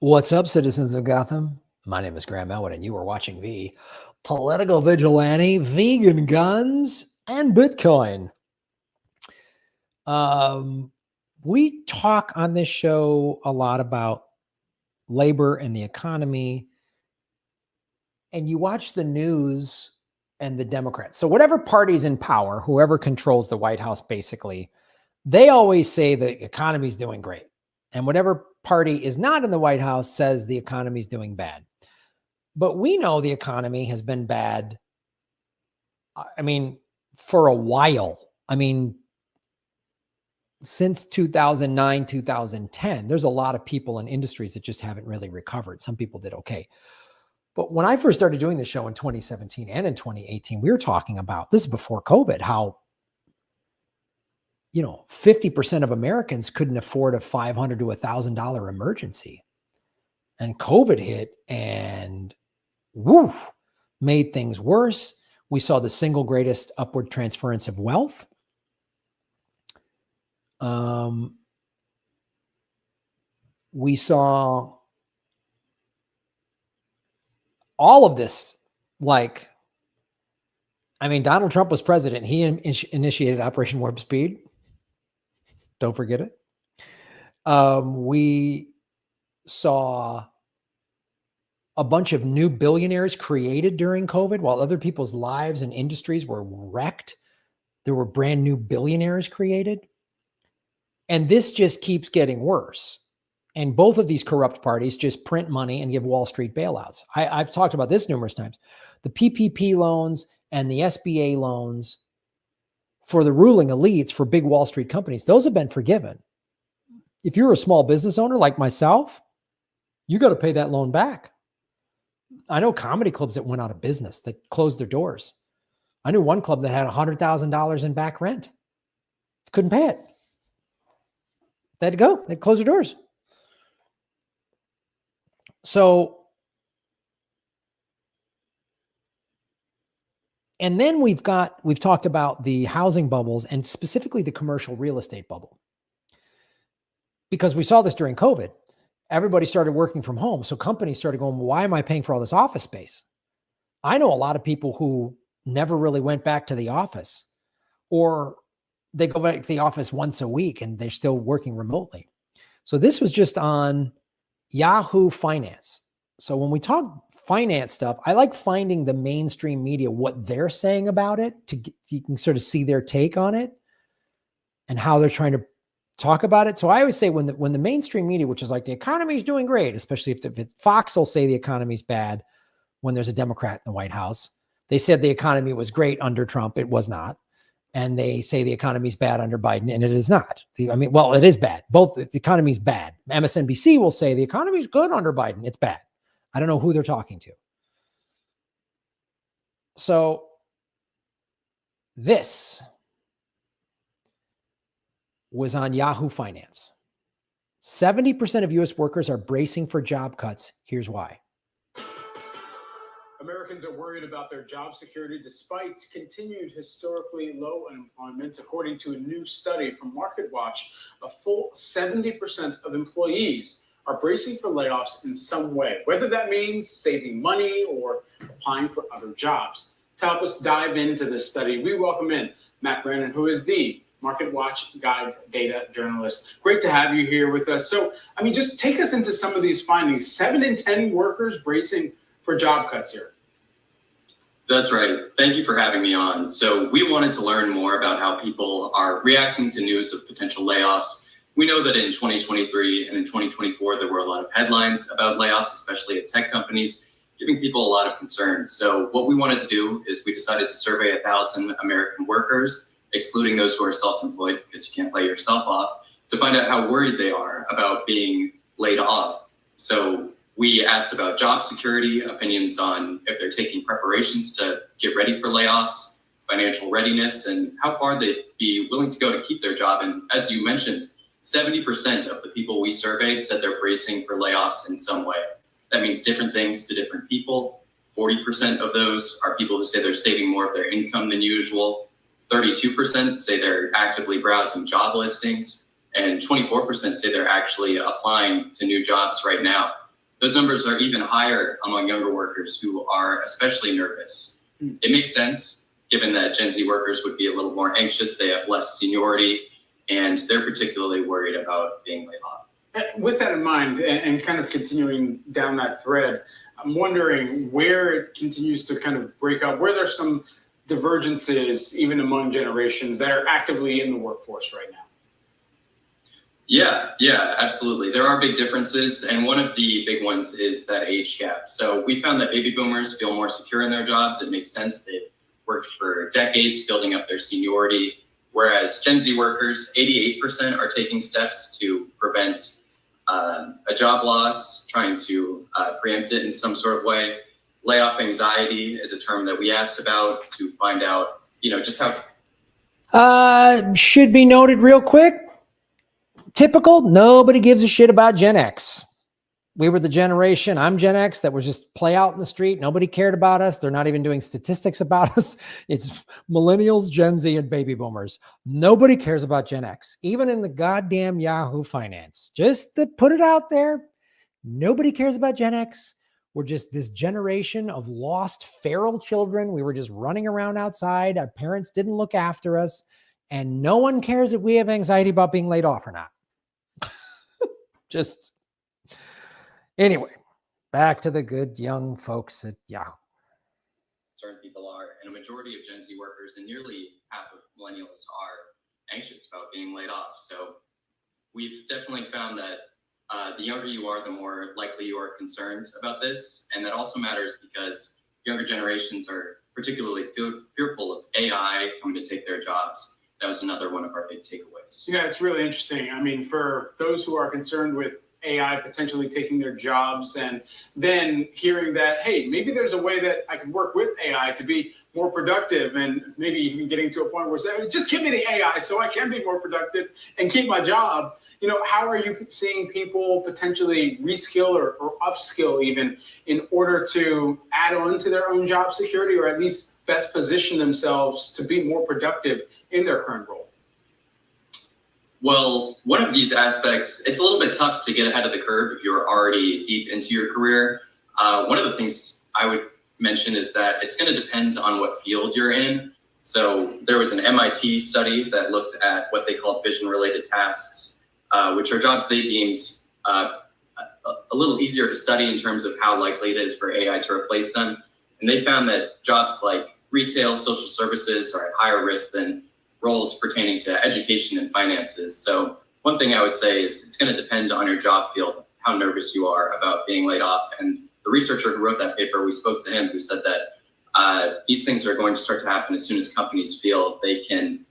What's up, citizens of Gotham? My name is Graham Elwood, and you are watching the Political Vigilante, Vegan Guns, and Bitcoin. We talk on this show a lot about labor and the economy, and you watch the news and the Democrats. So whatever party's in power, whoever controls the White House, basically, they always say the economy's doing great. And whatever party is not in the White House says the economy's doing bad. But we know the economy has been bad, for a while. Since 2009, 2010, there's a lot of people in industries that just haven't really recovered. Some people did okay. But when I first started doing this show in 2017 and in 2018, we were talking about, this is before COVID, how 50% of Americans couldn't afford a $500 to $1,000 emergency. And COVID hit and made things worse. We saw the single greatest upward transference of wealth. We saw all of this, Donald Trump was president. He initiated Operation Warp Speed. Don't forget it. We saw a bunch of new billionaires created during COVID while other people's lives and industries were wrecked. There were brand new billionaires created. And this just keeps getting worse. And both of these corrupt parties just print money and give Wall Street bailouts. I've talked about this numerous times. The PPP loans and the SBA loans for the ruling elites, for big Wall Street companies, those have been forgiven. If you're a small business owner like myself, you got to pay that loan back. I know comedy clubs that went out of business, that closed their doors. I knew one club that had $100,000 in back rent. Couldn't pay it. They had to go. They closed their doors. So, and then we've talked about the housing bubbles and specifically the commercial real estate bubble. Because we saw this during COVID. Everybody started working from home. So companies started going, why am I paying for all this office space? I know a lot of people who never really went back to the office, or they go back to the office once a week and they're still working remotely. So this was just on Yahoo Finance. So when we talk finance stuff, I like finding the mainstream media, what they're saying about it, you can sort of see their take on it and how they're trying to talk about it. So I always say when the mainstream media, which is like the economy is doing great, especially if it's Fox will say the economy's bad when there's a Democrat in the White House. They said the economy was great under Trump. It was not. And they say the economy's bad under Biden, and it is not. It is bad. Both the economy's bad. MSNBC will say the economy's good under Biden. It's bad. I don't know who they're talking to. So this was on Yahoo Finance. 70% of U.S. workers are bracing for job cuts. Here's why. Americans are worried about their job security despite continued historically low unemployment. According to a new study from MarketWatch, a full 70% of employees are bracing for layoffs in some way, whether that means saving money or applying for other jobs. To help us dive into this study, we welcome in Matt Brennan, who is the MarketWatch Guides data journalist. Great to have you here with us. So, just take us into some of these findings. 7 in 10 workers bracing for job cuts here. That's right. Thank you for having me on. So we wanted to learn more about how people are reacting to news of potential layoffs. We know that in 2023 and in 2024, there were a lot of headlines about layoffs, especially at tech companies, giving people a lot of concern. So what we wanted to do is we decided to survey 1,000 American workers, excluding those who are self-employed because you can't lay yourself off, to find out how worried they are about being laid off. So we asked about job security, opinions on if they're taking preparations to get ready for layoffs, financial readiness, and how far they'd be willing to go to keep their job. And as you mentioned, 70% of the people we surveyed said they're bracing for layoffs in some way. That means different things to different people. 40% of those are people who say they're saving more of their income than usual. 32% say they're actively browsing job listings. And 24% say they're actually applying to new jobs right now. those numbers are even higher among younger workers who are especially nervous. It makes sense, given that Gen Z workers would be a little more anxious, they have less seniority, and they're particularly worried about being laid off. With that in mind, and kind of continuing down that thread, I'm wondering where it continues to kind of break up, where there's some divergences even among generations that are actively in the workforce right now. Yeah, absolutely. There are big differences, and one of the big ones is that age gap. So we found that baby boomers feel more secure in their jobs. It makes sense. They've worked for decades, building up their seniority, whereas Gen Z workers, 88% are taking steps to prevent a job loss, trying to preempt it in some sort of way. Layoff anxiety is a term that we asked about to find out, just how. Should be noted real quick. Typical, nobody gives a shit about Gen X. We were the generation, I'm Gen X, that was just play out in the street. Nobody cared about us. They're not even doing statistics about us. It's millennials, Gen Z, and baby boomers. Nobody cares about Gen X, even in the goddamn Yahoo Finance. Just to put it out there, nobody cares about Gen X. We're just this generation of lost feral children. We were just running around outside. Our parents didn't look after us. And no one cares if we have anxiety about being laid off or not. Just anyway, back to the good young folks at Yahoo. Certain people are, and a majority of Gen Z workers and nearly half of millennials are anxious about being laid off. So we've definitely found that the younger you are, the more likely you are concerned about this. And that also matters because younger generations are particularly fearful of AI coming to take their jobs. That was another one of our big takeaways. Yeah, it's really interesting. I mean, for those who are concerned with AI potentially taking their jobs, and then hearing that, hey, maybe there's a way that I can work with AI to be more productive, and maybe even getting to a point where saying, just give me the AI so I can be more productive and keep my job. How are you seeing people potentially reskill or upskill even in order to add on to their own job security, or at least best position themselves to be more productive in their current role? Well, one of these aspects, it's a little bit tough to get ahead of the curve if you're already deep into your career. One of the things I would mention is that it's going to depend on what field you're in. So there was an MIT study that looked at what they called vision-related tasks, which are jobs they deemed a little easier to study in terms of how likely it is for AI to replace them. And they found that jobs like retail, social services are at higher risk than roles pertaining to education and finances. So one thing I would say is it's going to depend on your job field, how nervous you are about being laid off. And the researcher who wrote that paper, we spoke to him, who said that these things are going to start to happen as soon as companies feel they can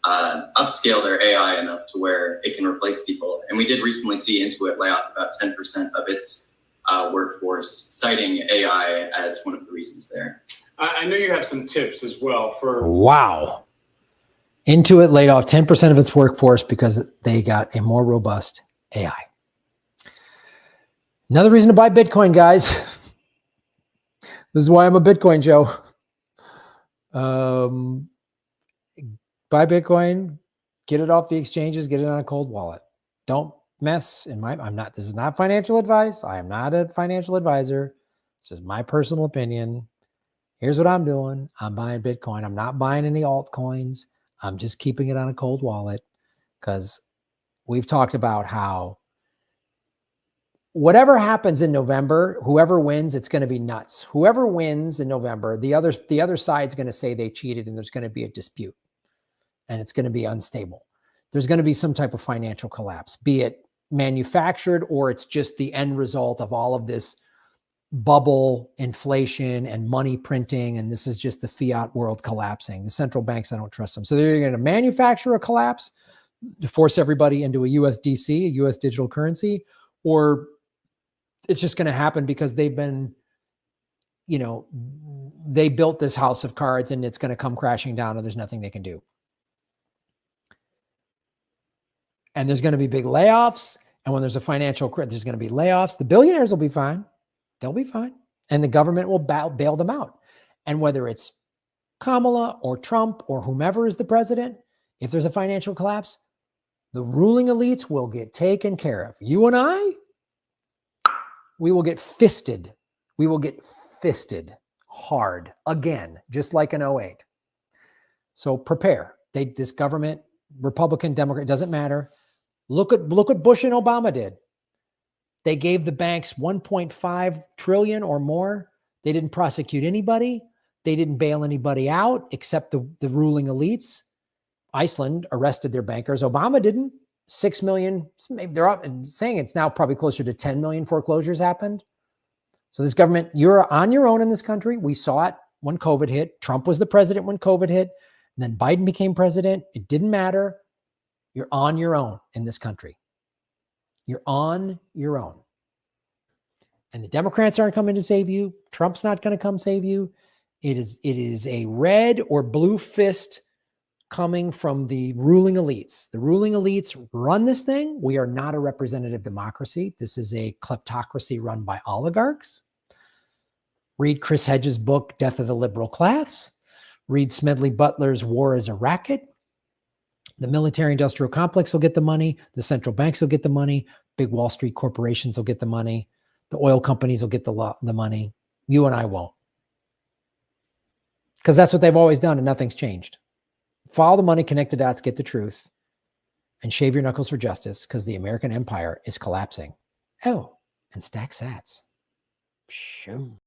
upscale their AI enough to where it can replace people. And we did recently see Intuit lay off about 10% of its workforce, citing AI as one of the reasons there. I know you have some tips as well for... Wow. Intuit laid off 10% of its workforce because they got a more robust AI. Another reason to buy Bitcoin, guys. This is why I'm a Bitcoin Joe. Buy Bitcoin, get it off the exchanges, get it on a cold wallet. Don't mess this is not financial advice. I am not a financial advisor. It's just my personal opinion. Here's what I'm doing. I'm buying Bitcoin. I'm not buying any altcoins. I'm just keeping it on a cold wallet because we've talked about how whatever happens in November, whoever wins, it's going to be nuts. Whoever wins in November, the other side's going to say they cheated, and there's going to be a dispute, and it's going to be unstable. There's going to be some type of financial collapse, be it manufactured or it's just the end result of all of this bubble inflation and money printing. And this is just the fiat world collapsing. The central banks, I don't trust them. So they're going to manufacture a collapse to force everybody into a USDC, a US digital currency, or it's just going to happen because they've been, they built this house of cards and it's going to come crashing down and there's nothing they can do. And there's going to be big layoffs. And when there's a financial crisis, there's going to be layoffs. The billionaires will be fine. They'll be fine. And the government will bail them out. And whether it's Kamala or Trump or whomever is the president, if there's a financial collapse, the ruling elites will get taken care of. You and I, We will get fisted. We will get fisted hard again, just like in 08. So prepare. This government, Republican, Democrat, doesn't matter. Look what Bush and Obama did. They gave the banks 1.5 trillion or more. They didn't prosecute anybody. They didn't bail anybody out except the ruling elites. Iceland arrested their bankers. Obama didn't. 6 million, maybe they're up and saying it's now probably closer to 10 million foreclosures happened. So this government, you're on your own in this country. We saw it when COVID hit. Trump was the president when COVID hit. And then Biden became president. It didn't matter. You're on your own in this country. You're on your own. And the Democrats aren't coming to save you. Trump's not going to come save you. It is a red or blue fist coming from the ruling elites. The ruling elites run this thing. We are not a representative democracy. This is a kleptocracy run by oligarchs. Read Chris Hedges' book, Death of the Liberal Class. Read Smedley Butler's War is a Racket. The military-industrial complex will get the money. The central banks will get the money. Big Wall Street corporations will get the money. The oil companies will get the money. You and I won't. Because that's what they've always done and nothing's changed. Follow the money, connect the dots, get the truth, and shave your knuckles for justice because the American empire is collapsing. Oh, and stack sats. Shoo.